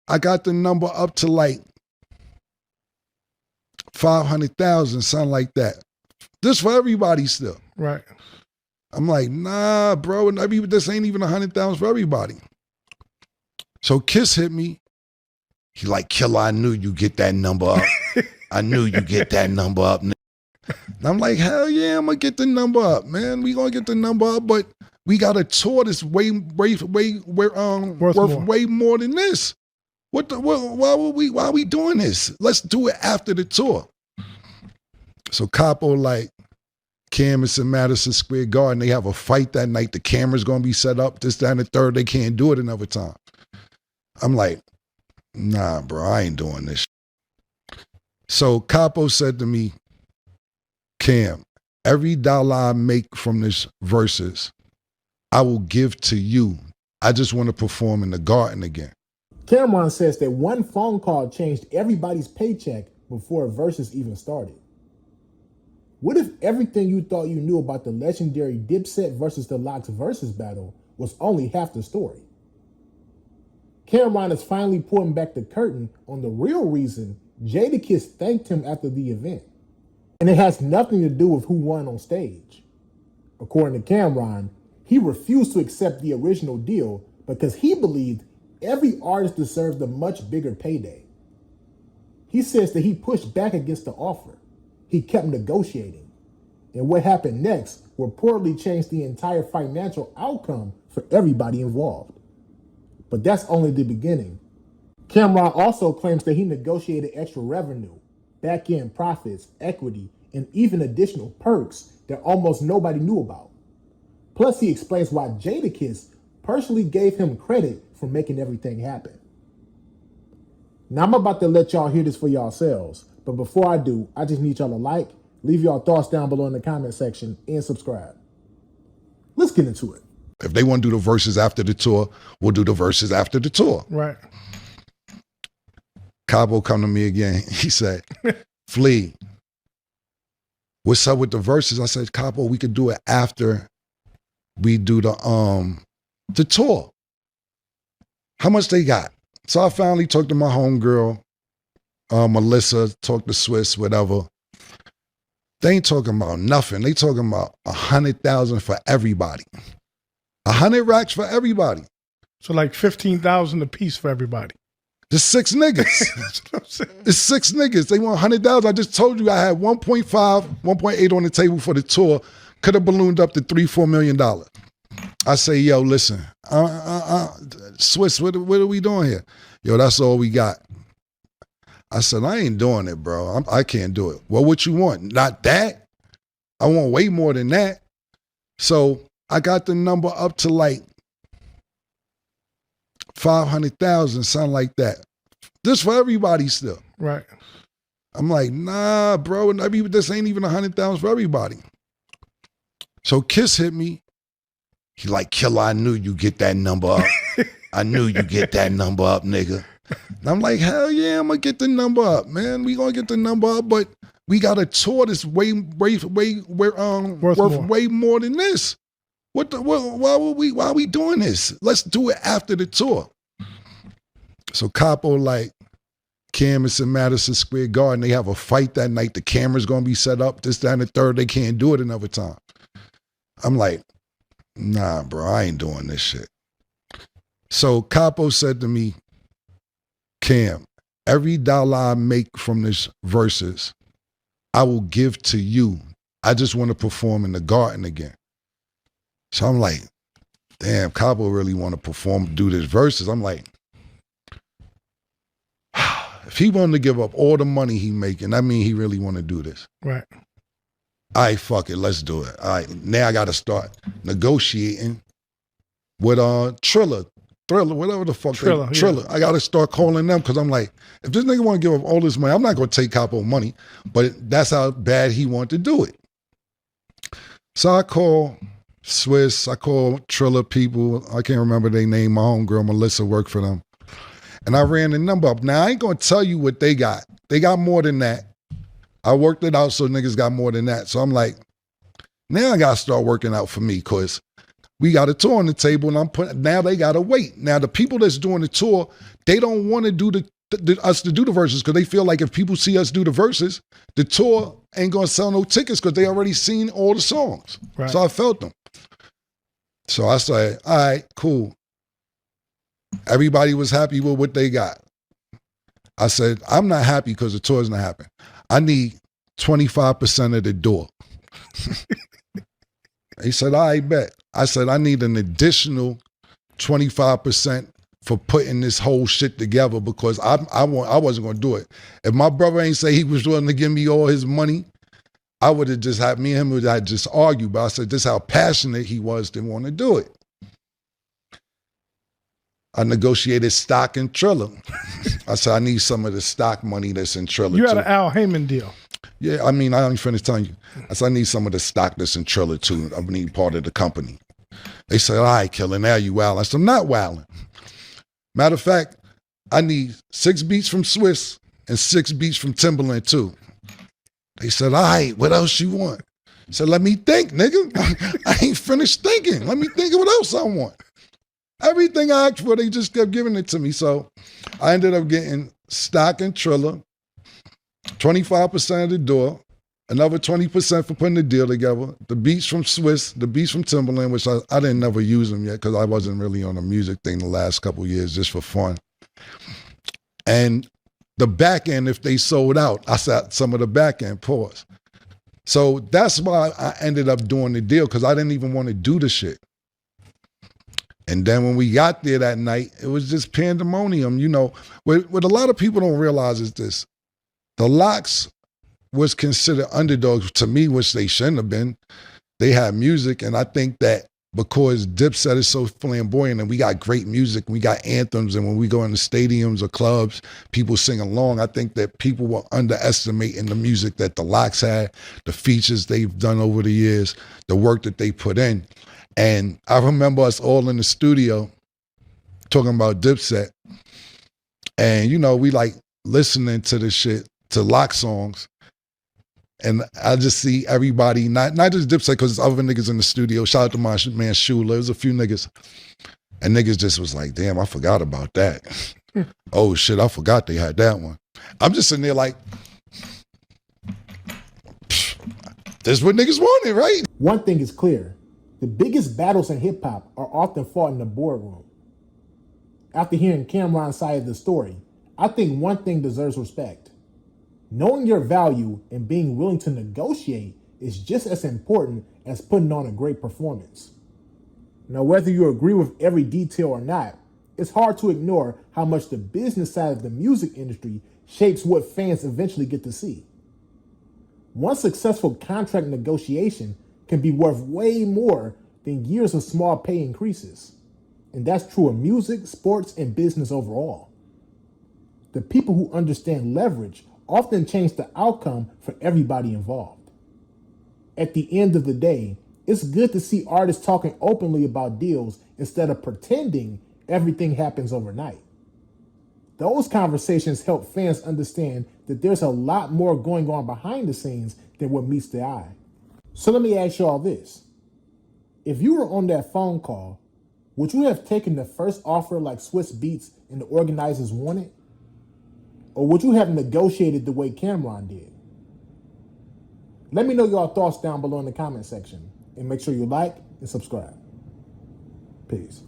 I got the number up to like 500,000, something like that. This for everybody still. Right. I'm like, nah, bro. This ain't even 100,000 for everybody. So Kiss hit me. He like, Killer, I knew you get that number up. I knew you get that number up. And I'm like, hell yeah, I'm gonna get the number up, man. We gonna get the number up, but we got a tour that's worth way more than this. Why are we doing this? Let's do it after the tour. So Capo like, Cam is in Madison Square Garden. They have a fight that night. The camera's gonna be set up. This, that, and the third. They can't do it another time. I'm like, nah, bro, I ain't doing this. So Capo said to me, Cam, every dollar I make from this Verzuz, I will give to you. I just want to perform in the Garden again. Cameron says that one phone call changed everybody's paycheck before Verzuz even started. What if everything you thought you knew about the legendary Dipset versus the Lox Verzuz battle was only half the story? Cameron is finally pulling back the curtain on the real reason Jadakiss thanked him after the event. And it has nothing to do with who won on stage. According to Cameron, he refused to accept the original deal because he believed every artist deserved a much bigger payday. He says that he pushed back against the offer. He kept negotiating. And what happened next reportedly changed the entire financial outcome for everybody involved. But that's only the beginning. Cameron also claims that he negotiated extra revenue, back-end profits, equity, and even additional perks that almost nobody knew about. Plus, he explains why Jadakiss personally gave him credit for making everything happen. Now, I'm about to let y'all hear this for yourselves, but before I do, I just need y'all to like, leave y'all thoughts down below in the comment section, and subscribe. Let's get into it. If they want to do the Verzuz after the tour, we'll do the Verzuz after the tour. Right. Cabo come to me again. He said, Flea, what's up with the Verzuz? I said, Cabo, we could do it after we do the tour. How much they got? So I finally talked to my homegirl, Melissa, talked to Swiss, whatever. They ain't talking about nothing. They talking about 100,000 for everybody. 100 racks for everybody. So like 15,000 a piece for everybody. There's 6 niggas. That's what I'm saying. It's 6 niggas. They want 100,000. I just told you I had 1.5, 1.8 on the table for the tour. Could have ballooned up to $3-4 million. I say, yo, listen, Swiss, what are we doing here? Yo, that's all we got. I said, I ain't doing it, bro. I can't do it. Well, what you want? Not that. I want way more than that. So I got the number up to like 500,000, something like that. This for everybody still. Right. I'm like, nah, bro. This ain't even 100,000 for everybody. So Kiss hit me. He like, Killer, I knew you get that number up. I knew you get that number up, nigga. And I'm like, hell yeah, I'm gonna get the number up, man. We gonna get the number up, but we got a tour that's worth way more than this. Why are we doing this? Let's do it after the tour. So Capo like, Cam is in Madison Square Garden. They have a fight that night. The camera's gonna be set up. This, that, and the third. They can't do it another time. I'm like, nah, bro, I ain't doing this shit. So Capo said to me, Cam, every dollar I make from this Verzuz, I will give to you. I just want to perform in the Garden again. So I'm like, damn, Capo really want to perform, do this Verzuz. I'm like, if he wanted to give up all the money he making, that mean he really want to do this. Right. All right, fuck it, let's do it. All right, now I got to start negotiating with Thriller, whatever the fuck. Triller. Yeah. I got to start calling them because I'm like, if this nigga want to give up all this money, I'm not going to take Capo money, but that's how bad he want to do it. So I call Swiss, I call Triller people. I can't remember their name. My homegirl, Melissa, worked for them. And I ran the number up. Now, I ain't going to tell you what they got. They got more than that. I worked it out so niggas got more than that. So I'm like, now I got to start working out for me because we got a tour on the table, and now they gotta wait. Now the people that's doing the tour, they don't want to do us to do the verses because they feel like if people see us do the verses, the tour ain't gonna sell no tickets because they already seen all the songs. Right. So I felt them. So I said, all right, cool. Everybody was happy with what they got. I said, I'm not happy because the tour's not happening. I need 25% of the door. He said, all right, bet. I said, I need an additional 25% for putting this whole shit together because I wasn't going to do it. If my brother ain't say he was willing to give me all his money, I would have just had, me and him would have just argued. But I said, this is how passionate he was to want to do it. I negotiated stock in Triller. I said, I need some of the stock money that's in Triller. You had an Al Heyman deal. Yeah, I mean, I only finished telling you. I said, I need some of the stock that's in Triller too. I need part of the company. They said, all right, Killer, now you wilding. I said, I'm not wilding. Matter of fact, I need 6 beats from Swiss and 6 beats from Timberland too. They said, all right, what else you want? I said, let me think, nigga. I ain't finished thinking. Let me think of what else I want. Everything I asked for, they just kept giving it to me. So I ended up getting stock in Triller, 25% of the door, another 20% for putting the deal together, the beats from Swiss, the beats from Timberland, which I didn't never use them yet because I wasn't really on a music thing the last couple of years, just for fun. And the back end, if they sold out, I said some of the back end, pause. So that's why I ended up doing the deal because I didn't even want to do the shit. And then when we got there that night, it was just pandemonium. You know, what a lot of people don't realize is this. The Lox was considered underdogs to me, which they shouldn't have been. They had music, and I think that because Dipset is so flamboyant and we got great music, and we got anthems, and when we go into stadiums or clubs, people sing along, I think that people were underestimating the music that the Lox had, the features they've done over the years, the work that they put in. And I remember us all in the studio talking about Dipset. And, you know, we like listening to the shit, to Lox songs. And I just see everybody, not just Dipset, because there's other niggas in the studio. Shout out to my man Shula. There's a few niggas. And niggas just was like, damn, I forgot about that. Oh shit, I forgot they had that one. I'm just sitting there like, this is what niggas wanted, right? One thing is clear. The biggest battles in hip-hop are often fought in the boardroom. After hearing Cam'ron's side of the story, I think one thing deserves respect. Knowing your value and being willing to negotiate is just as important as putting on a great performance. Now, whether you agree with every detail or not, it's hard to ignore how much the business side of the music industry shapes what fans eventually get to see. One successful contract negotiation can be worth way more than years of small pay increases. And that's true of music, sports, and business overall. The people who understand leverage often change the outcome for everybody involved. At the end of the day, it's good to see artists talking openly about deals instead of pretending everything happens overnight. Those conversations help fans understand that there's a lot more going on behind the scenes than what meets the eye. So let me ask you all this. If you were on that phone call, would you have taken the first offer like Swiss Beats and the organizers wanted? Or would you have negotiated the way Cam'ron did? Let me know your thoughts down below in the comment section. And make sure you like and subscribe. Peace.